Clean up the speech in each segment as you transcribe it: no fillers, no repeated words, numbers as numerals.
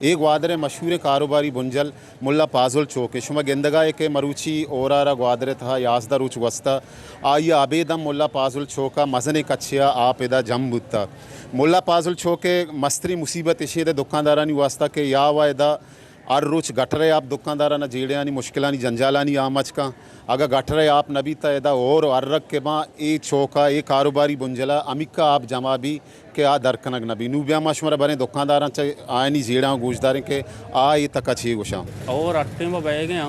एक ग्वादरे मशहूर कारोबारी बुंजल मुल्ला पाजुल चौके शुमा गेंदगा के मरूची ओरारा ग्वादरे था यासदा रुच वस्ता आइए आबेदम मुल्ला पाजुल चौका मजने कच्छिया आप इदा जम बुत्ता मुल्ला पाजुल चौके मस्तरी मुसीबत इशे दुकानदारानी वास्ता के या वा इदा अर रुच गटरे आप दुकानदाराना जेड़ियानी मुश्किलानी जंजालानी आमच का अगर गटरे आप नबी तयदा और अर्रक के माँ ए चौका ए कारोबारी बुंजला अमिका आप जमा भी के आ दरकनक नबी नूबिया मशवरा बने दुकानदार आयनी जेड़ा गूजदारें के आ ये तक अच्छी गुशा और अट्टे में बह गए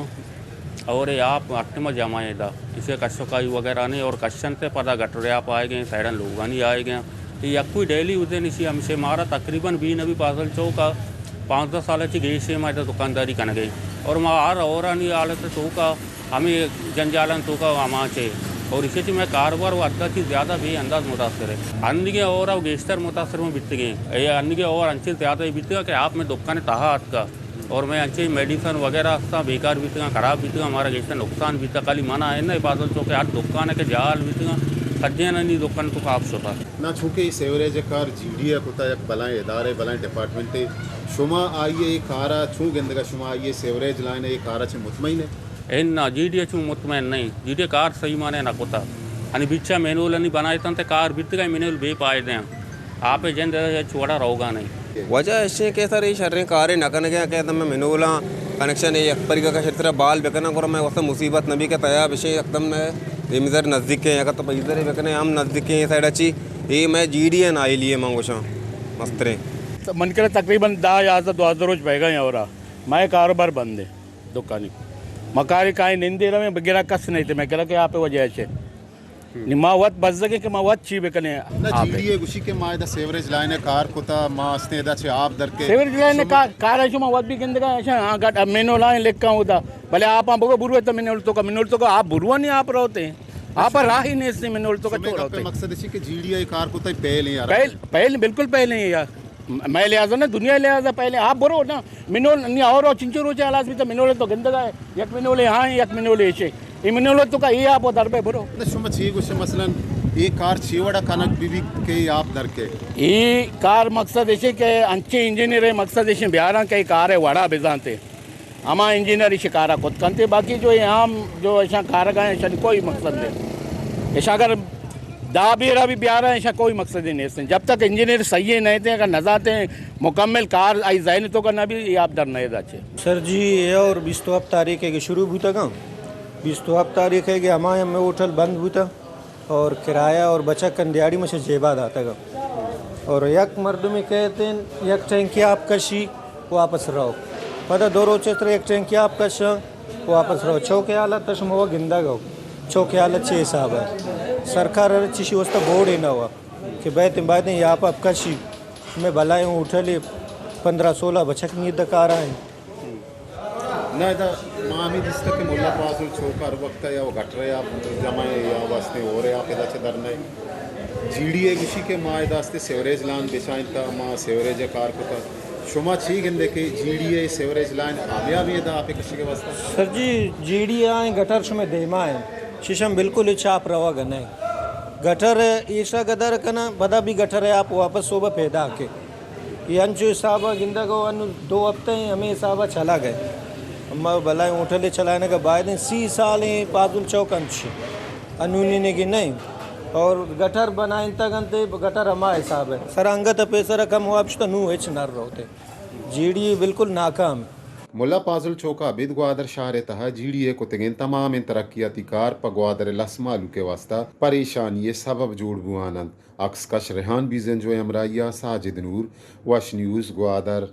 और आप अट्टे में जमाए दा इसे कशकाई वगैरह नहीं और कशन से पता गटरे आप आए गए सैडन लोग नहीं आए गए ये कोई डेली उसे निशी हमसे मारा तकरीबन भी नबी पासल चौका 5-10 साल गई से मैं दुकानदारी कन गई और मार और नहीं आले चौका हमें जंजालन चौका हमाचे और इसे मैं कारोबार वो अद्दा की ज़्यादा भी अंदाज मुतासर है अन्य और अब गेस्टर मुतासर में बीत गए अन्य और अंचे ज़्यादा ही बीतेगा कि आप में दुकान तहा हाथ का और मैं अंचे मेडिसन वगैरह बेकार बीतेगा ख़राब बीतेगा हमारा गेस्टर नुकसान बीता खाली मना है ना बादल चौके आज दुकान है के जाल बीतेगा सज्जन नहीं दुकान तो आप सोता ना छूके सेवरेज कार जीडी कुता बलाएं इदारे बलाएं डिपार्टमेंट शुमा आइए कारा छू गेंदगा शुमा आइए सेवरेज लाइन ये कारा चे मुतमईन है ना जीडी छू मुतमैन नहीं जीडी कार सही माने ना कोता आणि बिच्छा मेन्यूल नहीं बनाए तंते कार बितगा मेन्यूल बे पाए दें आप जेंद छोड़ा रहोगा नहीं वजह ऐसे के सर ये शर्रें कारें नकन गया कहता मैं मेनूला कनेक्शन ये अकबरी का क्षेत्र बाल बेकना करो मैं वैसे मुसीबत नबी का तया विषय एकदम मैं इधर नज़दीक के अगर तो इधर बेकने हम नज़दीक के साइड अच्छी ये मैं जीडी है ना आई लिए मांगोशा मस्तरे मन करे तकरीबन 10 रोज बह गए और मैं कारोबार बंद है दुकानी मकारी काई निंदे रहे गिरा कस नहीं थे मैं कह के आप वजह से निमावत बस के कि मावत ची बेकने ना जीडी गुशी के मायदा सेवरेज लाइन कार कोता मास्ते दा छे आप दर के सेवरेज लाइन कार है मावत भी गिंद का ऐसा हां गट मेनो लाइन लेका होता भले आप बगो बुरवे तो मिनोल तो आप बुरवा नहीं आप रहते आप राह ही नहीं से मिनोल तो का होते मकसद है कि जीडी कार कोता पहले यार पहले बिल्कुल पहले यार मैं लिहाजा ना दुनिया लिहाजा पहले आप बोलो ना मिनोल नहीं और चिंचो रोचे आलास भी तो मिनोले तो गंदगा है यक मिनोले हाँ यक मिनोले ऐसे ये मिनोले तो का ये आप दर पे बोलो ना शुमा छी गुश मसलन ये कार छीवड़ा कनक बीबी के आप दर के ये कार मकसद ऐसे के अंचे इंजीनियर है मकसद ऐसे बिहार के कार है वड़ा बेजानते हमारा इंजीनियर इसे कारा खुद करते बाकी जो यहाँ जो ऐसा कार का ऐसा कोई मकसद नहीं ऐसा अगर दाबीरा भी प्यारा ऐसा कोई मकसद ही नहीं जब तक इंजीनियर सही नहीं थे अगर नजाते मुकम्मल कार आई जैन तो करना भी ये आप डर नहीं अच्छे सर जी ये और 20 तारीख है कि शुरू भी था 20 तारीख है कि हमारे में होटल बंद भी था और किराया और बचा कंदियाड़ी में से जेबाद आता गा और यक मर्द में कहते हैं यक टैंकी आप कशी वापस रहो पता दो रोज चित्र एक टैंकी आप कश वापस रहो चौके हालत तशम हुआ गिंदा गो चौके हालत 6 साहब है सरकार चिशी वस्ता बोर्ड ही ना हुआ कि बातें यहाँ पर आपका शी मैं भलाई हूँ उठले 15-16 बचक नहीं दका रहा है ना इधर मामी जिस तक मुल्ला पास छोकर वक्त या वो घट रहे आप जमाए या वास्ते हो रहे आप इधर से डर नहीं जीडी है किसी के माँ इधर सेवरेज लाइन बेचाइन था माँ सेवरेज कार को था शुमा छी गिंदे के जीडी है सेवरेज लाइन कामयाब है इधर आप किसी के वास्ते सर जी जीडी आए गटर शुमे देमा है शीशम बिल्कुल छाप रवा गना है गटर ईशा गदर कना बदा भी गटर है आप वापस सुबह पैदा आके ये अंचु हिसाब गिंदा को अनु 2 हफ्ते हमें हिसाब चला गए अम्मा भलाई उठले चलाने के बाद 6 साल पाजुल चौक अंश अनुनी ने की नहीं और गटर बनाए तक गटर हमारा हिसाब है सर अंगत पैसा कम हुआ तो नू हेच नर रहते जीडी बिल्कुल नाकाम मुल्ला पाजुल चौका बिद ग्वादर शहर तहा जीडी को तेगें तमाम इन तरक्याती कार प ग्वादर लसमालू के वास्ता परेशानी ये सबब जोड़ बुआनंद अक्स कश रेहान बीजन जो अमराइया साजिद नूर वश न्यूज़ ग्वादर।